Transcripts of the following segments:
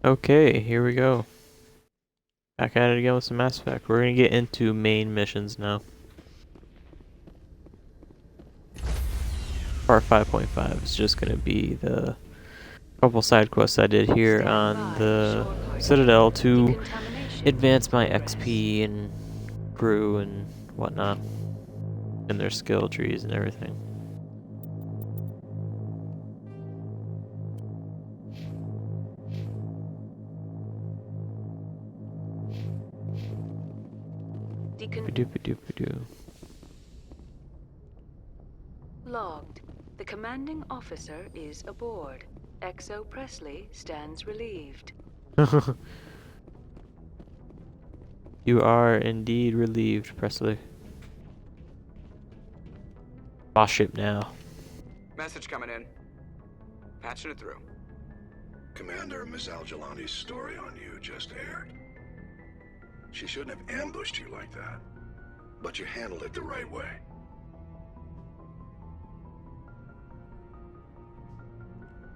Okay, here we go. Back at it again with some Mass Effect. We're gonna get into main missions now. Part 5.5 is just gonna be the couple side quests I did here on the Citadel to advance my XP and crew and whatnot, and their skill trees and everything. Ba-doop-a-doop-a-doo. Logged. The commanding officer is aboard. XO Presley stands relieved. You are indeed relieved, Presley. Boss ship now. Message coming in. Patching it through. Commander, Miss Al-Jalani's story on you just aired. She shouldn't have ambushed you like that, but you handled it the right way.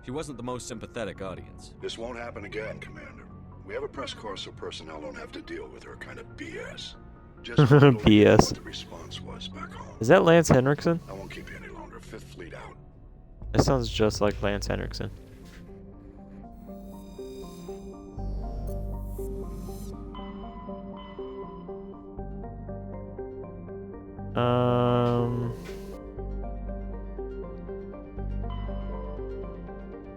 She wasn't the most sympathetic audience. This won't happen again, Commander. We have a press corps so personnel don't have to deal with her kind of BS. Just BS. What the response was back home. Is that Lance Henriksen? I won't keep you any longer. Fifth Fleet out. That sounds just like Lance Henriksen.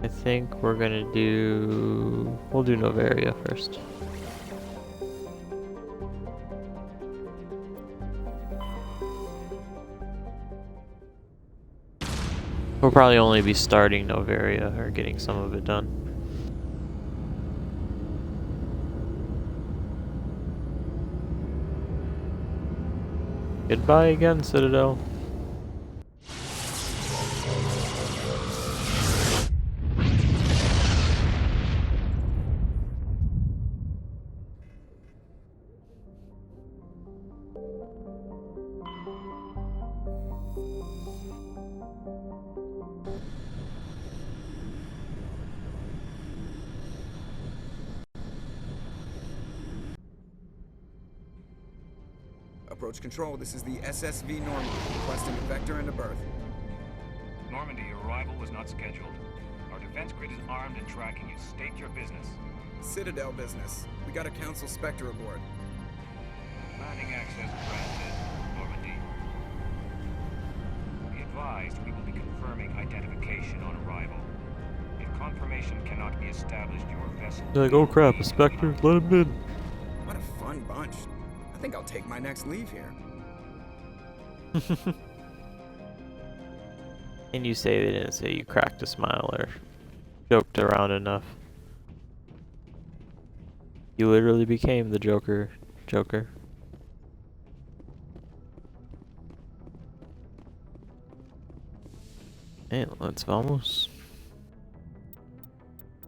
I think we'll do Noveria first. We'll probably only be starting Noveria or getting some of it done. Goodbye again, Citadel. Approach control, this is the SSV Normandy, requesting a vector and a berth. Normandy, your arrival was not scheduled. Our defense grid is armed and tracking you. State your business. Citadel business. We got a Council Spectre aboard. Landing access granted, Normandy. Be advised, we will be confirming identification on arrival. If confirmation cannot be established, your vessel... You're like, oh crap, a Spectre, let him in. What a fun bunch. I think I'll take my next leave here. And you say they didn't say you cracked a smile or joked around enough. You literally became the Joker. And let's vamos.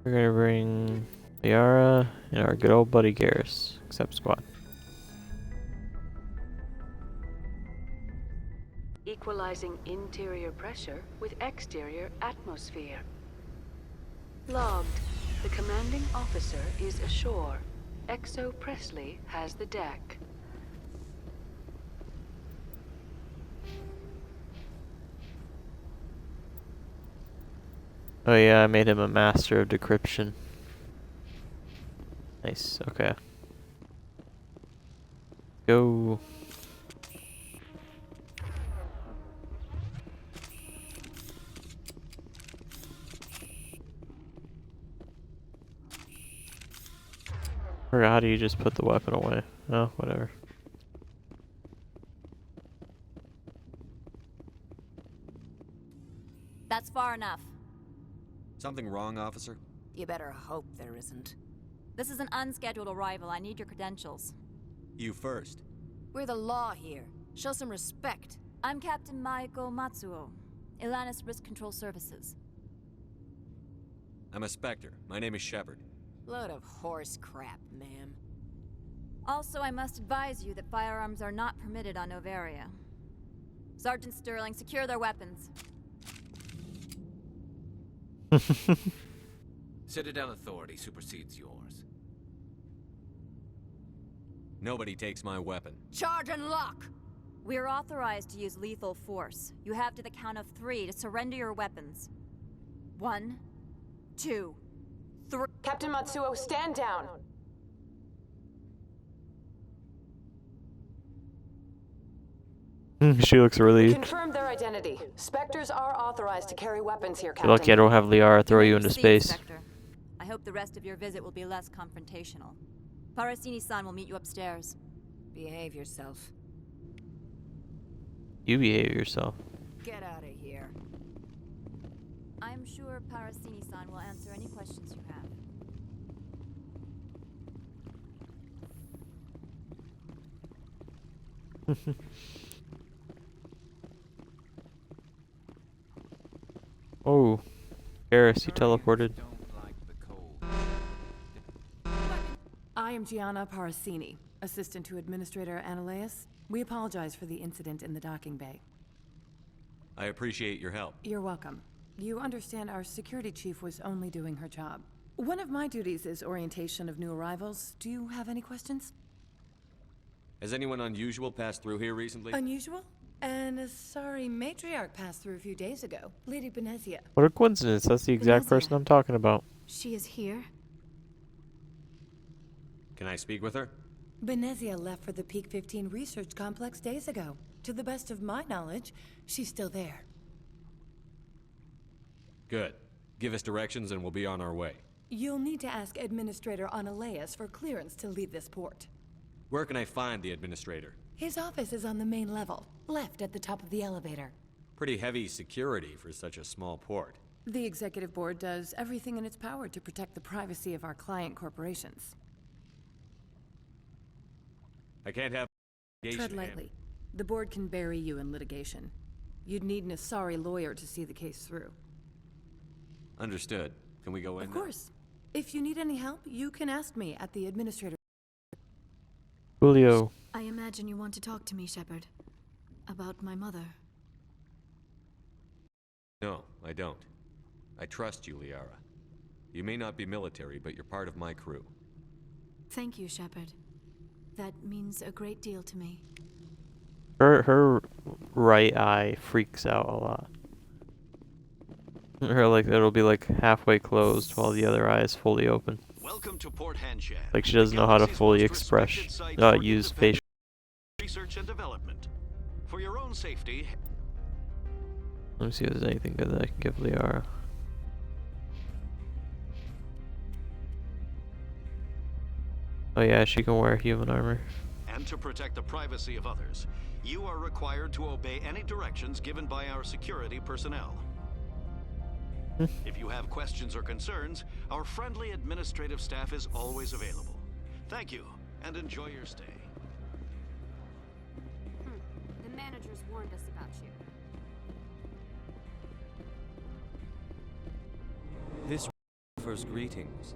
We're gonna bring Liara and our good old buddy Garrus, except squad. Equalizing interior pressure with exterior atmosphere. Logged. The commanding officer is ashore. XO Presley has the deck. Oh yeah, I made him a master of decryption. Nice, okay. Go. Or how do you just put the weapon away? Oh, whatever. That's far enough. Something wrong, officer? You better hope there isn't. This is an unscheduled arrival. I need your credentials. You first. We're the law here. Show some respect. I'm Captain Maiko Matsuo, Ilanis Risk Control Services. I'm a Spectre. My name is Shepard. Load of horse crap, ma'am. Also, I must advise you that firearms are not permitted on Noveria. Sergeant Sterling, secure their weapons. Citadel authority supersedes yours. Nobody takes my weapon. Charge and lock! We're authorized to use lethal force. You have to the count of 3 to surrender your weapons. 1, 2, 3. Captain Matsuo, stand down! She looks relieved. Confirm their identity. Spectres are authorized to carry weapons here, You're Captain. lucky I don't have Liara throw you into Proceed, space. Spectre. I hope the rest of your visit will be less confrontational. Parasini-san will meet you upstairs. Behave yourself. You behave yourself. Get out of here. I'm sure Parasini-san will answer any questions you have. Oh, Garrus, you teleported. I am Gianna Parasini, assistant to Administrator Ananias. We apologize for the incident in the docking bay. I appreciate your help. You're welcome. You understand our security chief was only doing her job. One of my duties is orientation of new arrivals. Do you have any questions? Has anyone unusual passed through here recently? Unusual? And a sorry matriarch passed through a few days ago. Lady Banezia. What a coincidence. That's the exact Banezia. person I'm talking about. She is here? Can I speak with her? Banezia left for the Peak 15 research complex days ago. To the best of my knowledge, she's still there. Good. Give us directions and we'll be on our way. You'll need to ask Administrator Ananias for clearance to leave this port. Where can I find the administrator? His office is on the main level, left at the top of the elevator. Pretty heavy security for such a small port. The Executive Board does everything in its power to protect the privacy of our client corporations. I can't have Tread lightly. The Board can bury you in litigation. You'd need an Asari lawyer to see the case through. Understood. Can we go in Of now? course. If you need any help, you can ask me at the Administrator. Julio. I imagine you want to talk to me, Shepard. About my mother. No, I don't. I trust you, Liara. You may not be military, but you're part of my crew. Thank you, Shepard. That means a great deal to me. Her right eye freaks out a lot. It'll be like halfway closed while the other eye is fully open. Welcome to Port Hanshan. Like she doesn't know how to fully express, use facial. Research and development. For your own safety. Let me see if there's anything good that I can give Liara. Oh yeah, she can wear human armor. And to protect the privacy of others, you are required to obey any directions given by our security personnel. If you have questions or concerns, our friendly administrative staff is always available. Thank you, and enjoy your stay. The managers warned us about you. This offers greetings.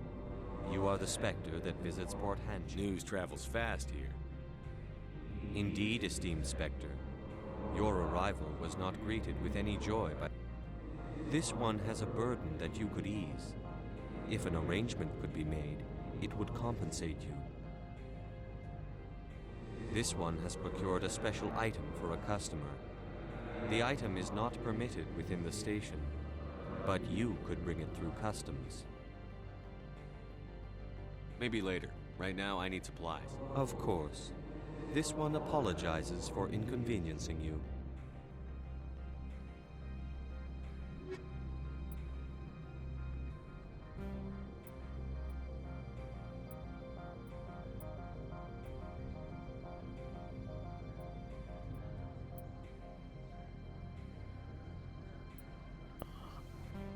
You are the Spectre that visits Port Hanshan. News travels fast here. Indeed, esteemed Spectre. Your arrival was not greeted with any joy by... This one has a burden that you could ease. If an arrangement could be made, it would compensate you. This one has procured a special item for a customer. The item is not permitted within the station, but you could bring it through customs. Maybe later. Right now, I need supplies. Of course. This one apologizes for inconveniencing you.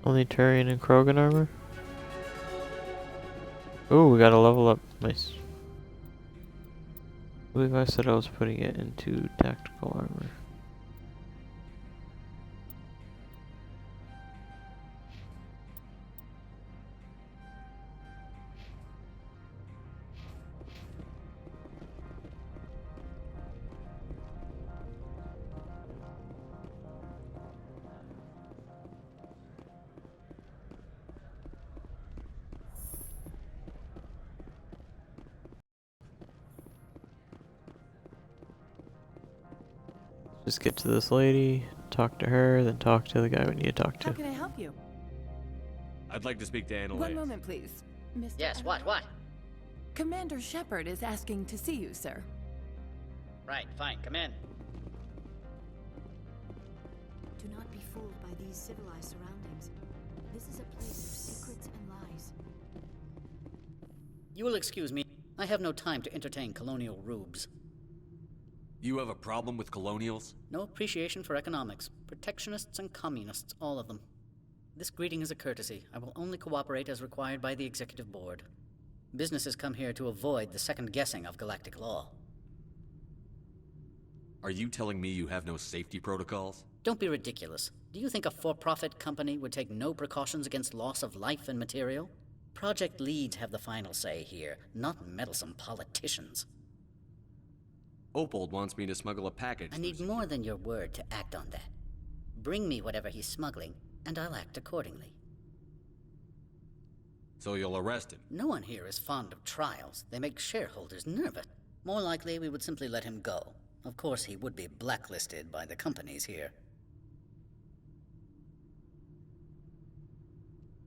Only Turian and Krogan armor? Ooh, we got a level up. Nice. I believe I said I was putting it into tactical armor. Just get to this lady, talk to her, then talk to the guy we need to talk to. How can I help you? I'd like to speak to Annalise. One moment, please. Mr. Yes, what? Commander Shepard is asking to see you, sir. Right, fine, come in. Do not be fooled by these civilized surroundings. This is a place of secrets and lies. You will excuse me. I have no time to entertain colonial rubes. You have a problem with colonials? No appreciation for economics. Protectionists and communists, all of them. This greeting is a courtesy. I will only cooperate as required by the Executive Board. Businesses come here to avoid the second guessing of galactic law. Are you telling me you have no safety protocols? Don't be ridiculous. Do you think a for-profit company would take no precautions against loss of life and material? Project leads have the final say here, not meddlesome politicians. Opold wants me to smuggle a package. I need more than your word to act on that. Bring me whatever he's smuggling, and I'll act accordingly. So you'll arrest him? No one here is fond of trials. They make shareholders nervous. More likely, we would simply let him go. Of course, he would be blacklisted by the companies here.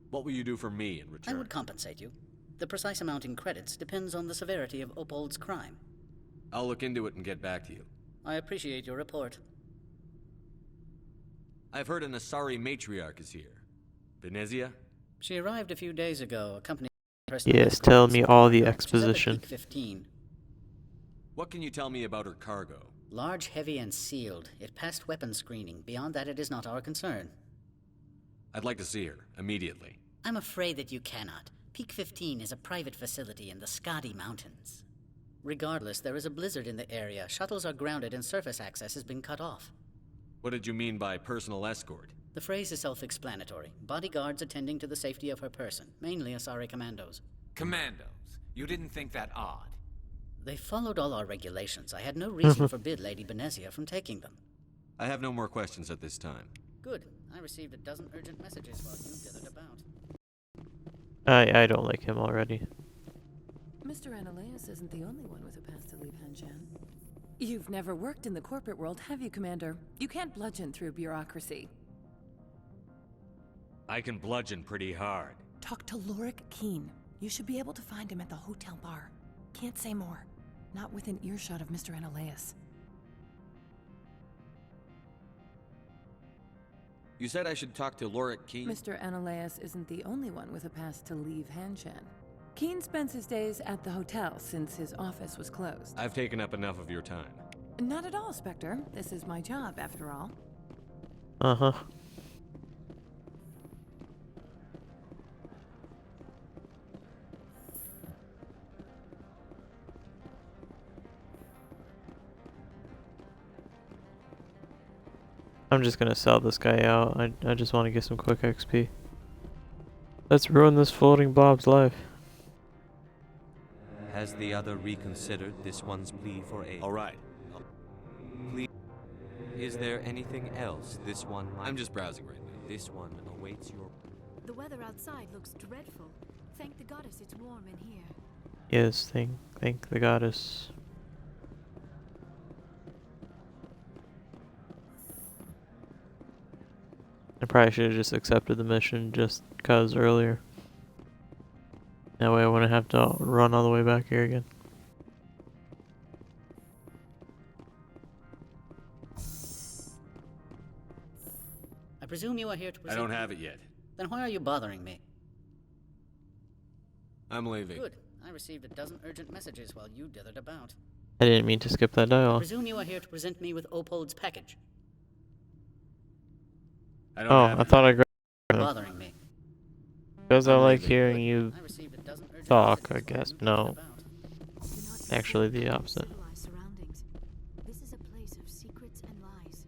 What will you do for me in return? I would compensate you. The precise amount in credits depends on the severity of Opold's crime. I'll look into it and get back to you. I appreciate your report. I've heard an Asari matriarch is here. Banezia? She arrived a few days ago, accompanied by her... Yes, tell me all the exposition. 15. What can you tell me about her cargo? Large, heavy, and sealed. It passed weapons screening. Beyond that, it is not our concern. I'd like to see her, immediately. I'm afraid that you cannot. Peak 15 is a private facility in the Skadi Mountains. Regardless, there is a blizzard in the area. Shuttles are grounded and surface access has been cut off. What did you mean by personal escort? The phrase is self-explanatory. Bodyguards attending to the safety of her person, mainly Asari commandos. Commandos? You didn't think that odd? They followed all our regulations. I had no reason to forbid Lady Banezia from taking them. I have no more questions at this time. Good. I received a dozen urgent messages while you dithered about. I don't like him already. Mr. Annalise isn't the only one with a pass to leave Hanshan. You've never worked in the corporate world, have you, Commander? You can't bludgeon through bureaucracy. I can bludgeon pretty hard. Talk to Lorik Keen. You should be able to find him at the hotel bar. Can't say more. Not within earshot of Mr. Annalise. You said I should talk to Lorik Keen? Mr. Annalise isn't the only one with a pass to leave Hanshan. Keen spends his days at the hotel since his office was closed. I've taken up enough of your time. Not at all, Spectre. This is my job, after all. Uh-huh. I'm just gonna sell this guy out. I just want to get some quick XP. Let's ruin this floating blob's life. Has the other reconsidered this one's plea for aid? All right. Please. Is there anything else this one might... I'm just browsing right now. This one awaits your... The weather outside looks dreadful. Thank the goddess it's warm in here. Yes, thank the goddess. I probably should have just accepted the mission just cause earlier. That way I wouldn't have to run all the way back here again. I presume you are here to I present... don't have it yet. Then why are you bothering me? I'm leaving. Good. I received a dozen urgent messages while you dithered about. I didn't mean to skip that I dialogue. presume you are here to present me with Opold's package. I don't Oh, have I it. thought I grabbed him. Bothering me. Because I I'm like leaving. hearing you I received a dozen urgent talk, I messages while guess. you No. dithered about. Do not be Actually, fooled the by opposite. civilized surroundings. This is a place of secrets and lies.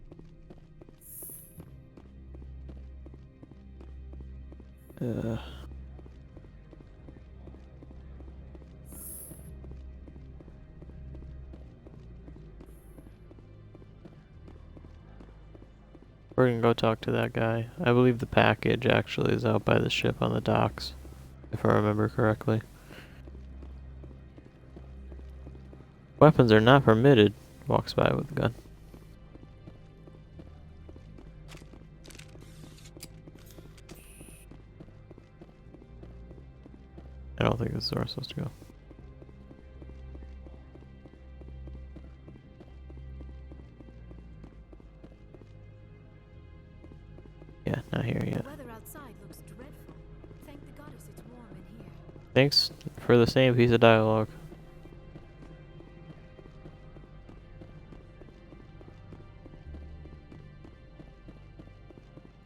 We're gonna go talk to that guy. I believe the package actually is out by the ship on the docks, if I remember correctly. Weapons are not permitted. Walks by with a gun. I don't think this is where I'm supposed to go. Yeah, not here yet. The weather outside looks dreadful. Thank the goddess it's warm in here. Thanks for the same piece of dialogue.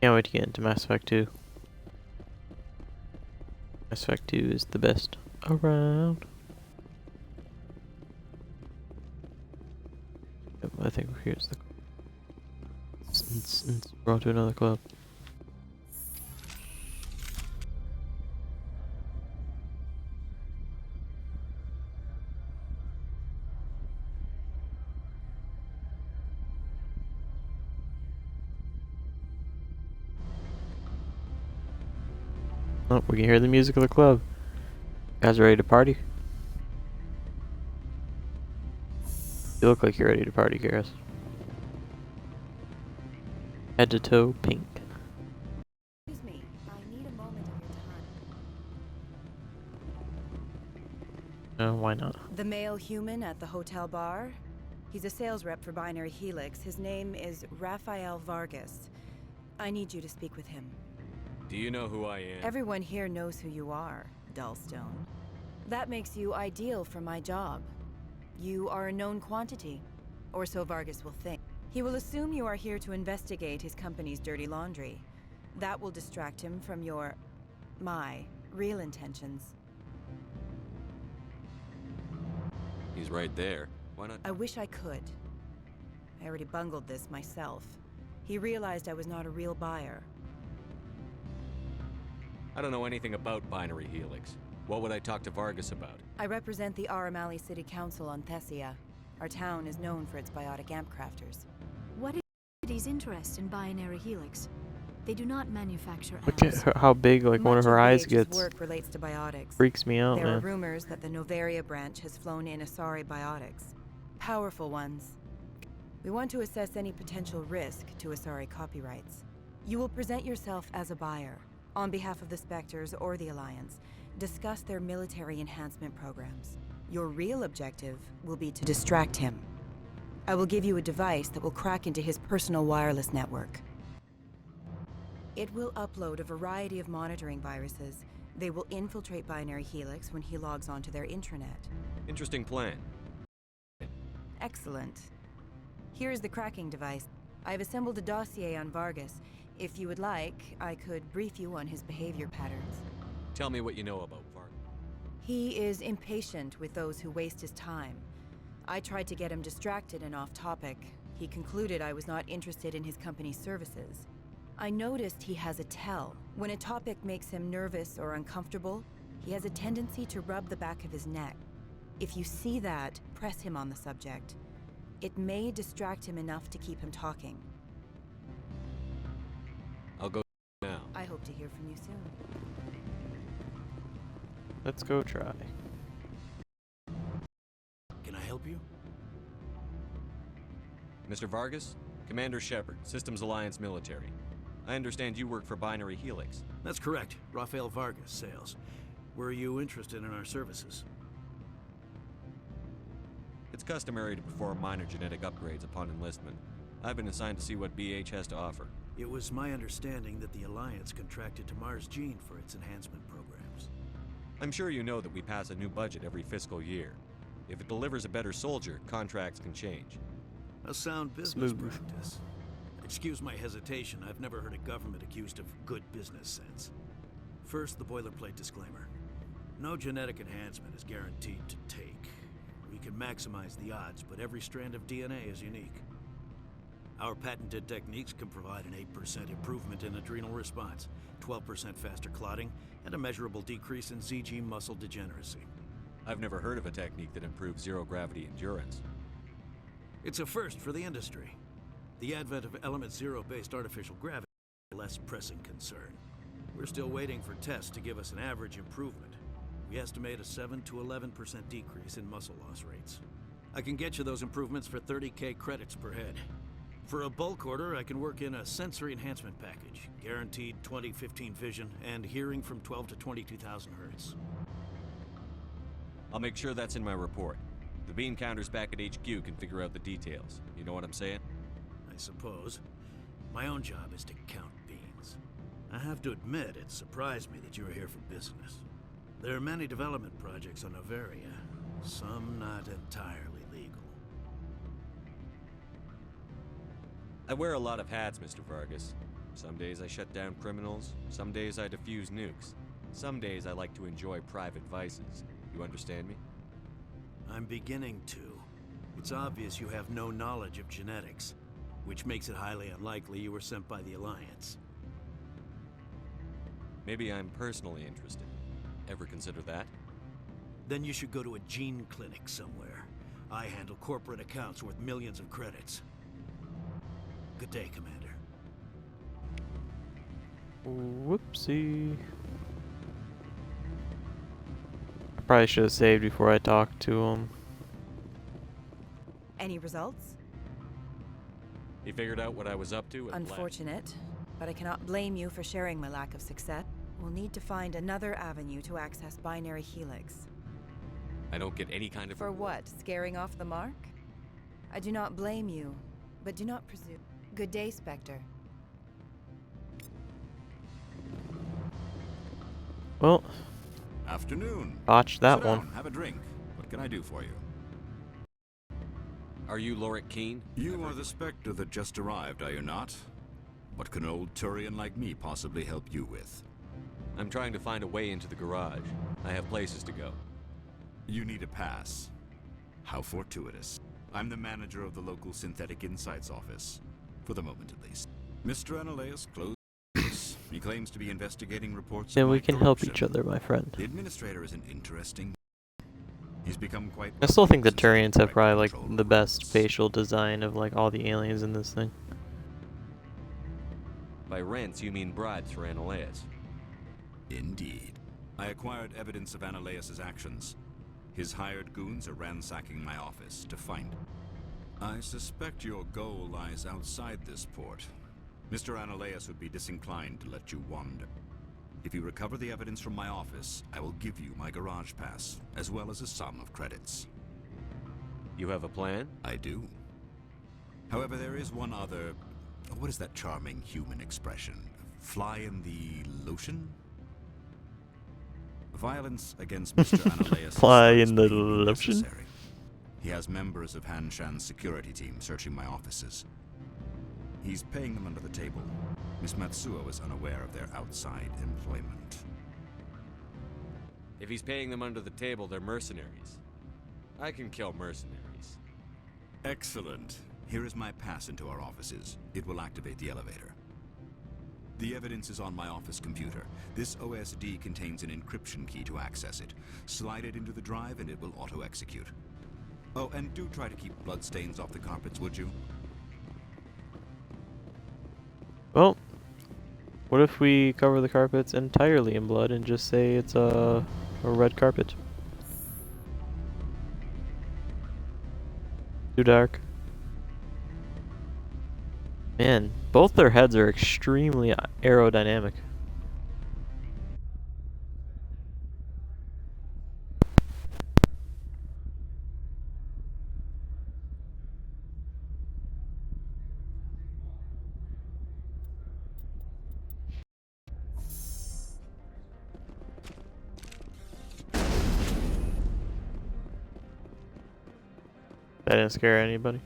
Can't wait to get into Mass Effect 2. Mass Effect 2 is the best around. Yep, I think here's the... We're on to another club. Oh, we can hear the music of the club. Guys ready to party? You look like you're ready to party, Garrus. Head to toe pink. Excuse me, I need a moment of your time. Why not? The male human at the hotel bar? He's a sales rep for Binary Helix. His name is Rafael Vargas. I need you to speak with him. Do you know who I am? Everyone here knows who you are, Dullstone. That makes you ideal for my job. You are a known quantity, or so Vargas will think. He will assume you are here to investigate his company's dirty laundry. That will distract him from my real intentions. He's right there. Why not? I wish I could. I already bungled this myself. He realized I was not a real buyer. I don't know anything about Binary Helix. What would I talk to Vargas about? I represent the Aramali City Council on Thessia. Our town is known for its biotic amp crafters. What is his interest in Binary Helix? They do not manufacture Look at amps. how big, like, one of her eyes Much gets. work relates to biotics. Freaks me out, There are man. rumors that the Noveria branch has flown in Asari biotics. Powerful ones. We want to assess any potential risk to Asari copyrights. You will present yourself as a buyer, on behalf of the Spectres or the Alliance. Discuss their military enhancement programs. Your real objective will be to distract him. I will give you a device that will crack into his personal wireless network. It will upload a variety of monitoring viruses. They will infiltrate Binary Helix when he logs onto their intranet. Interesting plan. Excellent. Here is the cracking device. I've assembled a dossier on Vargas. If you would like, I could brief you on his behavior patterns. Tell me what you know about Vargas. He is impatient with those who waste his time. I tried to get him distracted and off topic. He concluded I was not interested in his company's services. I noticed he has a tell. When a topic makes him nervous or uncomfortable, he has a tendency to rub the back of his neck. If you see that, press him on the subject. It may distract him enough to keep him talking. I'll go now. I hope to hear from you soon. Let's go try. Can I help you? Mr. Vargas? Commander Shepard, Systems Alliance Military. I understand you work for Binary Helix. That's correct. Rafael Vargas, sales. Were you interested in our services? It's customary to perform minor genetic upgrades upon enlistment. I've been assigned to see what BH has to offer. It was my understanding that the Alliance contracted to Mars Gene for its enhancement programs. I'm sure you know that we pass a new budget every fiscal year. If it delivers a better soldier, contracts can change. A sound business practice. Excuse my hesitation, I've never heard a government accused of good business sense. First, the boilerplate disclaimer. No genetic enhancement is guaranteed to take. We can maximize the odds, but every strand of DNA is unique. Our patented techniques can provide an 8% improvement in adrenal response, 12% faster clotting, and a measurable decrease in ZG muscle degeneracy. I've never heard of a technique that improves zero-gravity endurance. It's a first for the industry. The advent of element zero-based artificial gravity is a less pressing concern. We're still waiting for tests to give us an average improvement. We estimate a 7 to 11% decrease in muscle loss rates. I can get you those improvements for 30K credits per head. For a bulk order, I can work in a sensory enhancement package, guaranteed 20/15 vision, and hearing from 12 to 22,000 hertz. I'll make sure that's in my report. The bean counters back at HQ can figure out the details. You know what I'm saying? I suppose. My own job is to count beans. I have to admit, it surprised me that you were here for business. There are many development projects on Noveria, some not entirely legal. I wear a lot of hats, Mr. Vargas. Some days I shut down criminals, some days I defuse nukes. Some days I like to enjoy private vices. You understand me? I'm beginning to. It's obvious you have no knowledge of genetics, which makes it highly unlikely you were sent by the Alliance. Maybe I'm personally interested. Ever consider that? Then you should go to a gene clinic somewhere. I handle corporate accounts worth millions of credits. Good day, Commander. Whoopsie. I probably should have saved before I talked to him. Any results? He figured out what I was up to and Unfortunate, but I cannot blame you for sharing my lack of success. We'll need to find another avenue to access Binary Helix. I don't get any kind of... For what? Scaring off the mark? I do not blame you, but do not presume. Good day, Spectre. Well, afternoon. Botched that Sit down, one. Have a drink. What can I do for you? Are you Loric Keene? You are the Spectre that just arrived, are you not? What can an old Turian like me possibly help you with? I'm trying to find a way into the garage. I have places to go. You need a pass. How fortuitous. I'm the manager of the local Synthetic Insights office. For the moment, at least. Mr. Analeus closed. He claims to be investigating reports Then of we my can help corruption. each other, my friend. The administrator is an interesting... He's become quite... I still think the Turians have probably like the best facial design of like all the aliens in this thing. By rents, you mean bribes for Analeus. Indeed. I acquired evidence of Analeus's actions. His hired goons are ransacking my office to find him. I suspect your goal lies outside this port. Mr. Analeus would be disinclined to let you wander. If you recover the evidence from my office, I will give you my garage pass, as well as a sum of credits. You have a plan? I do. However, there is one other... What is that charming human expression? Fly in the lotion? Violence against Mr. Analeus... Fly in the lotion? He has members of Han Shan's security team searching my offices. He's paying them under the table. Miss Matsuo is unaware of their outside employment. If he's paying them under the table, they're mercenaries. I can kill mercenaries. Excellent. Here is my pass into our offices. It will activate the elevator. The evidence is on my office computer. This OSD contains an encryption key to access it. Slide it into the drive and it will auto-execute. Oh, and do try to keep bloodstains off the carpets, would you? Well, what if we cover the carpets entirely in blood and just say it's a red carpet? Too dark. Man, both their heads are extremely aerodynamic. That didn't scare anybody.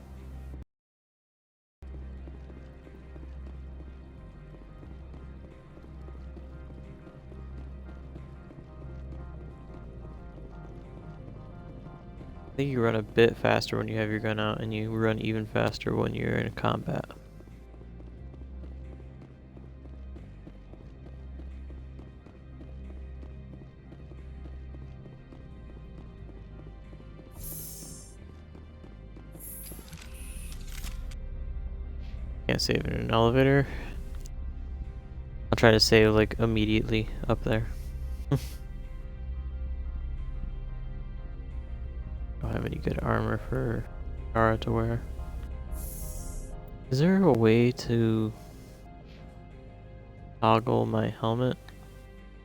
I think you run a bit faster when you have your gun out, and you run even faster when you're in combat. Can't save in an elevator. I'll try to save like immediately up there. Don't have any good armor for Liara to wear. Is there a way to toggle my helmet?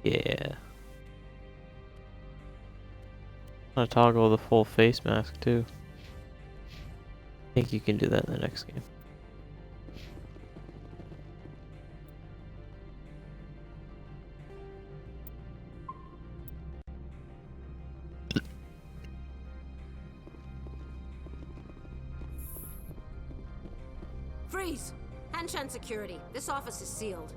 Yeah. want to toggle the full face mask too. I think you can do that in the next game. Freeze! Hanshan security. This office is sealed.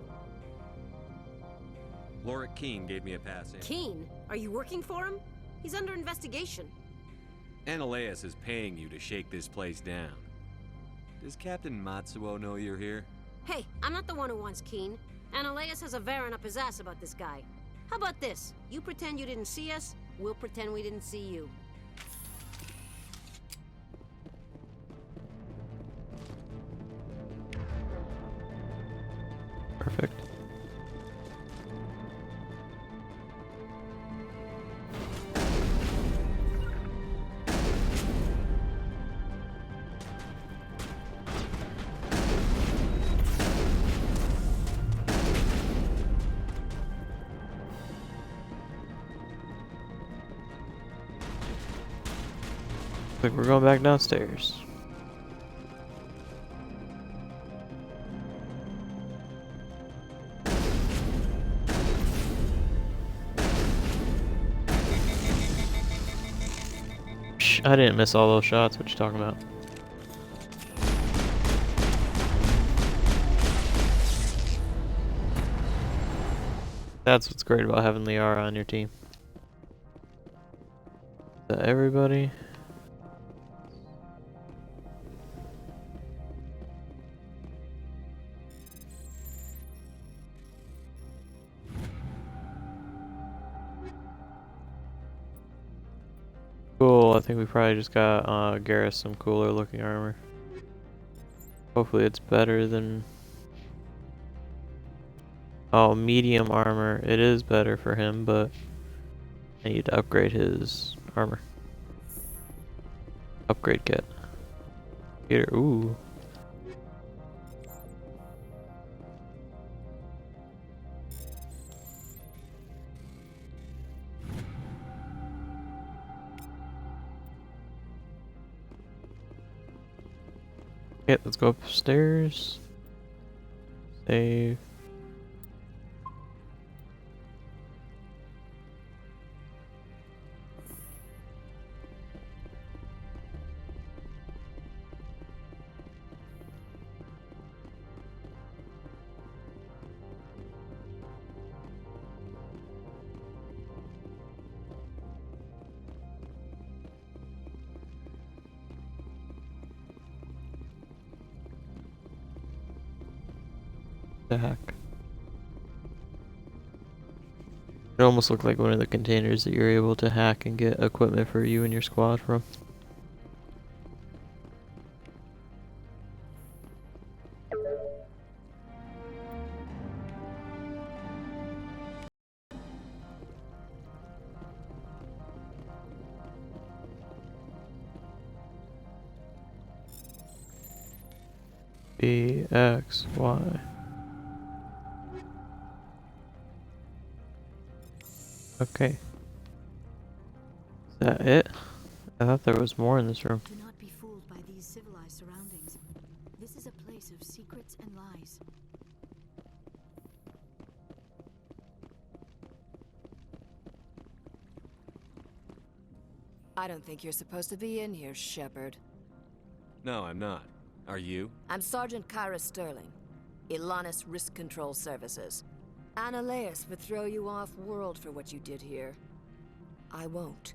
Lorik Keene gave me a pass in. Keene? Are you working for him? He's under investigation. Analeas is paying you to shake this place down. Does Captain Matsuo know you're here? Hey, I'm not the one who wants Keene. Analeas has a Varen up his ass about this guy. How about this? You pretend you didn't see us, we'll pretend we didn't see you. Perfect. Looks like we're going back downstairs. Shh, I didn't miss all those shots. What you talking about? That's what's great about having Liara on your team. Is that everybody? Cool, I think we probably just got Garrus some cooler looking armor. Hopefully it's better than... Oh, medium armor. It is better for him, but I need to upgrade his armor. Upgrade kit. Here, ooh. Okay, let's go upstairs. Save. The heck? It almost looked like one of the containers that you're able to hack and get equipment for you and your squad from. B, X, Y. Okay. Is that it? I thought there was more in this room. Do not be fooled by these civilized surroundings. This is a place of secrets and lies. I don't think you're supposed to be in here, Shepard. No, I'm not. Are you? I'm Sergeant Kyra Sterling, Ilanis Risk Control Services. Analeas would throw you off-world for what you did here. I won't.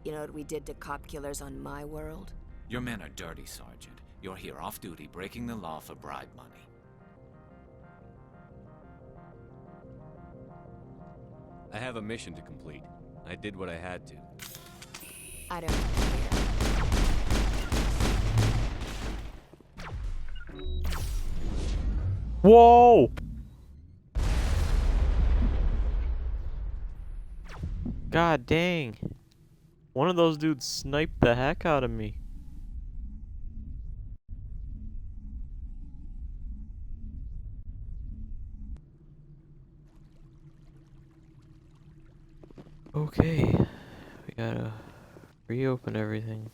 You know what we did to cop killers on my world? Your men are dirty, Sergeant. You're here off-duty, breaking the law for bribe money. I have a mission to complete. I did what I had to. I don't care. Whoa! God dang. One of those dudes sniped the heck out of me. Okay. We gotta reopen everything.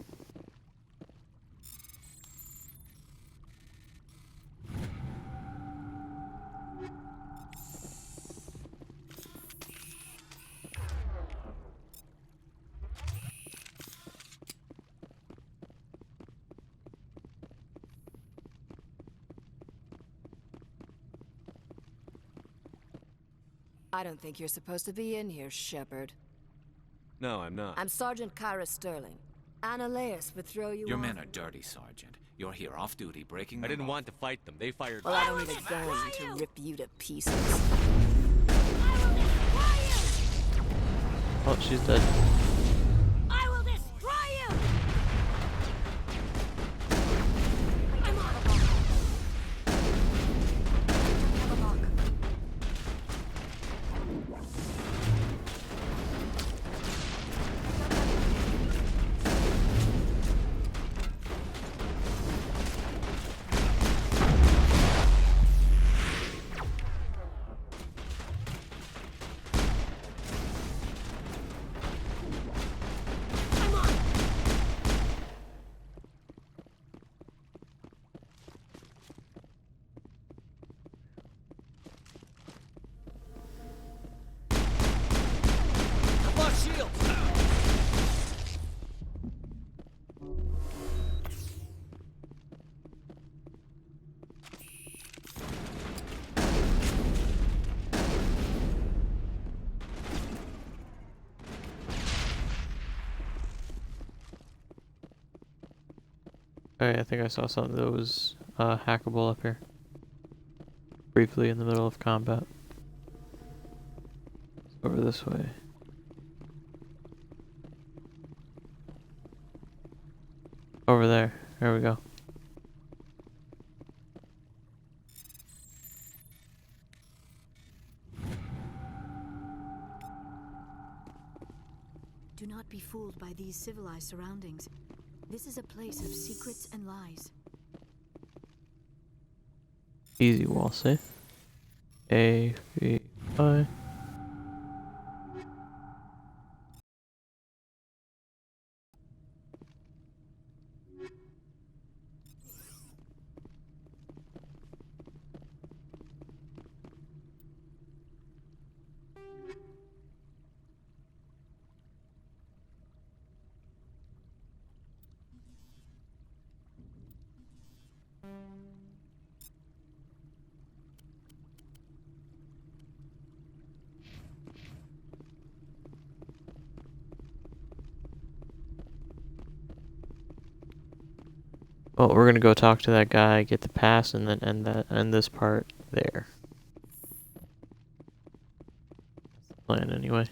I don't think you're supposed to be in here, Shepard. No, I'm not. I'm Sergeant Kyra Sterling. Analeas would throw you Your off. men are dirty, Sergeant. You're here off duty, breaking the I didn't law. want to fight them. They fired Well, I don't need a gun to rip you to pieces. Oh, she's dead. I will destroy you! Okay, I think I saw something that was hackable up here. Briefly in the middle of combat. Over this way. Over there. There we go. Do not be fooled by these civilized surroundings. This is a place of secrets and lies. Easy wall safe. A, B, I. Well, we're gonna go talk to that guy, get the pass, and then end this part there. That's the plan, anyway.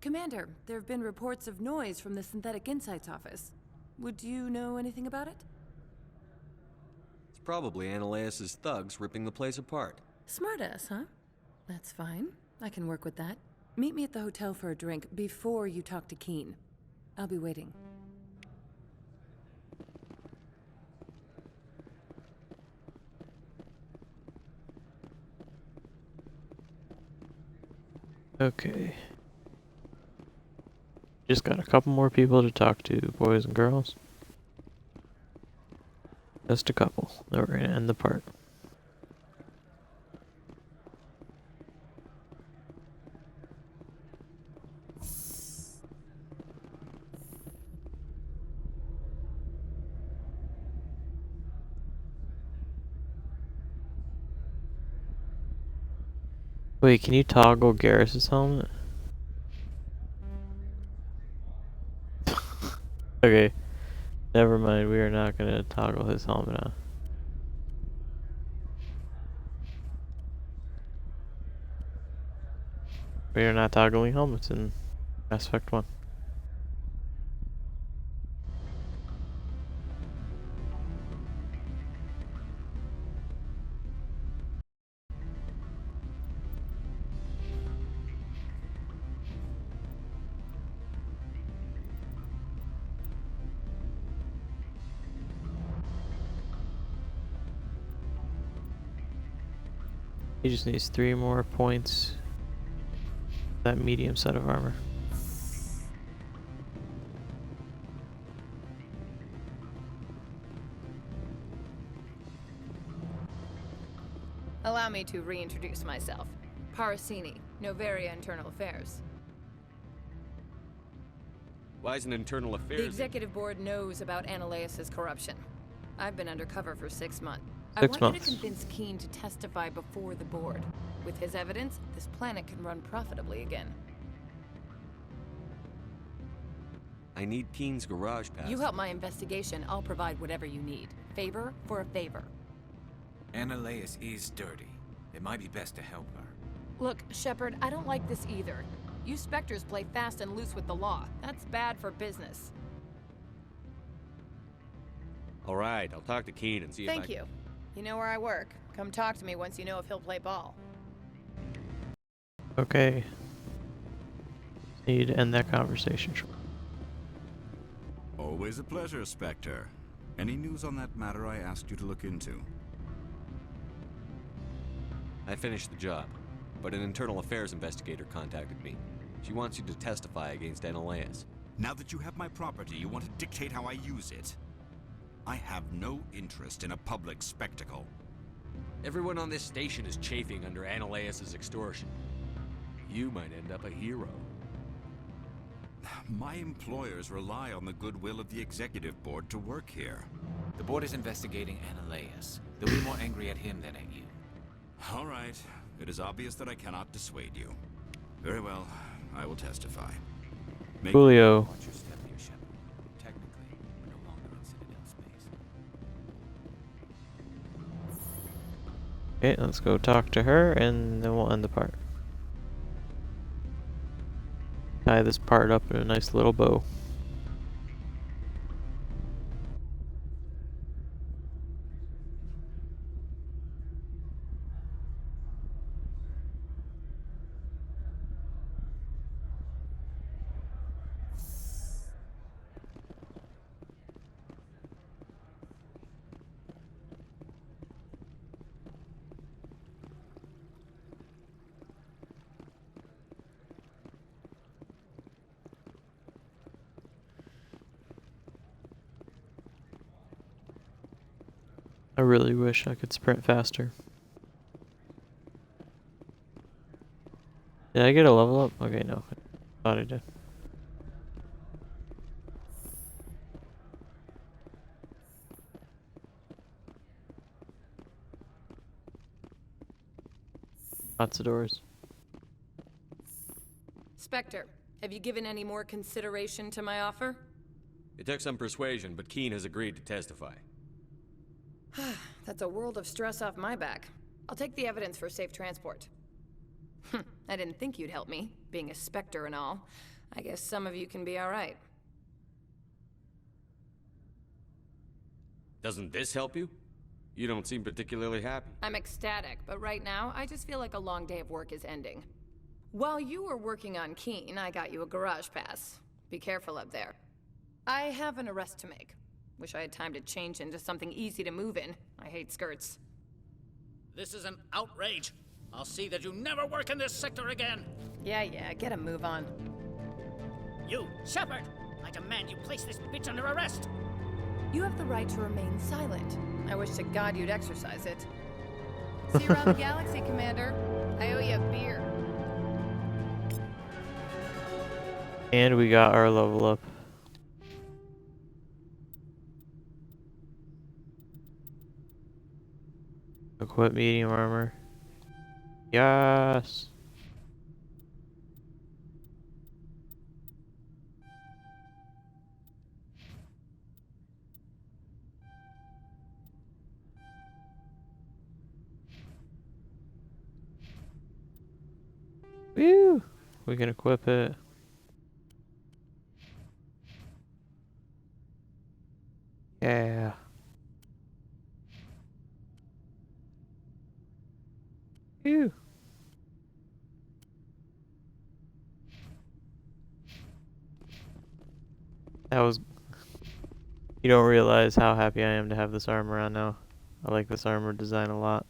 Commander, there have been reports of noise from the Synthetic Insights office. Would you know anything about it? It's probably Ananias' thugs ripping the place apart. Smartass, huh? That's fine. I can work with that. Meet me at the hotel for a drink before you talk to Keen. I'll be waiting. Okay. Just got a couple more people to talk to, boys and girls. Just a couple. Then we're gonna end the part. Wait, can you toggle Garrus' helmet? Okay. Never mind, we are not gonna toggle his helmet on. We are not toggling helmets in Mass Effect 1. He just needs 3 more points. That medium set of armor. Allow me to reintroduce myself. Parasini, Noveria Internal Affairs. Why is an internal affairs? The executive board knows about Analaeus' corruption. I've been undercover for 6 months. 6 I want months. you to convince Keen to testify before the board. With his evidence, this planet can run profitably again. I need Keen's garage pass. You help my investigation, I'll provide whatever you need. Favor for a favor. Analaeus is dirty. It might be best to help her. Look, Shepard, I don't like this either. You Spectres play fast and loose with the law. That's bad for business. Alright, I'll talk to Keen and see if I... Thank you. You know where I work. Come talk to me once you know if he'll play ball. Okay. Need to end that conversation. Always a pleasure, Spectre. Any news on that matter I asked you to look into? I finished the job, but an internal affairs investigator contacted me. She wants you to testify against Analaeus. Now that you have my property, you want to dictate how I use it? I have no interest in a public spectacle. Everyone on this station is chafing under Analaeus' extortion. You might end up a hero. My employers rely on the goodwill of the executive board to work here. The board is investigating Analaeus. They'll be more angry at him than at you. All right. It is obvious that I cannot dissuade you. Very well. I will testify. Julio. Watch your step here, Shepard. Technically, we're no longer in Citadel space. Okay, let's go talk to her and then we'll end the part. Tie this part up in a nice little bow. I really wish I could sprint faster. Did I get a level up? Okay, no. Thought I did. Lots of doors. Spectre, have you given any more consideration to my offer? It took some persuasion, but Keen has agreed to testify. That's a world of stress off my back. I'll take the evidence for safe transport. I didn't think you'd help me, being a Spectre and all. I guess some of you can be alright. Doesn't this help you? You don't seem particularly happy. I'm ecstatic, but right now, I just feel like a long day of work is ending. While you were working on Keen, I got you a garage pass. Be careful up there. I have an arrest to make. Wish I had time to change into something easy to move in. I hate skirts. This is an outrage. I'll see that you never work in this sector again. Yeah, get a move on. You, Shepard! I demand you place this bitch under arrest! You have the right to remain silent. I wish to God you'd exercise it. See you around the galaxy, Commander. I owe you a beer. And we got our level up. Equip medium armor. Yes. Woo! We can equip it. Yeah. Phew. That was... You don't realize how happy I am to have this armor on now. I like this armor design a lot.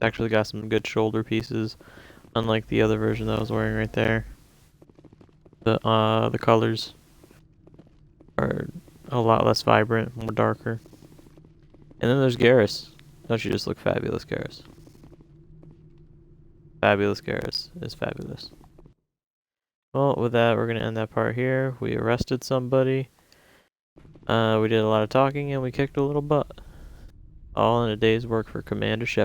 Actually got some good shoulder pieces, unlike the other version that I was wearing right there. The colors are a lot less vibrant, more darker. And then there's Garrus. Don't you just look fabulous, Garrus? Fabulous Garrus is fabulous. Well, with that, we're gonna end that part here. We arrested somebody. We did a lot of talking and we kicked a little butt. All in a day's work for Commander Shepard.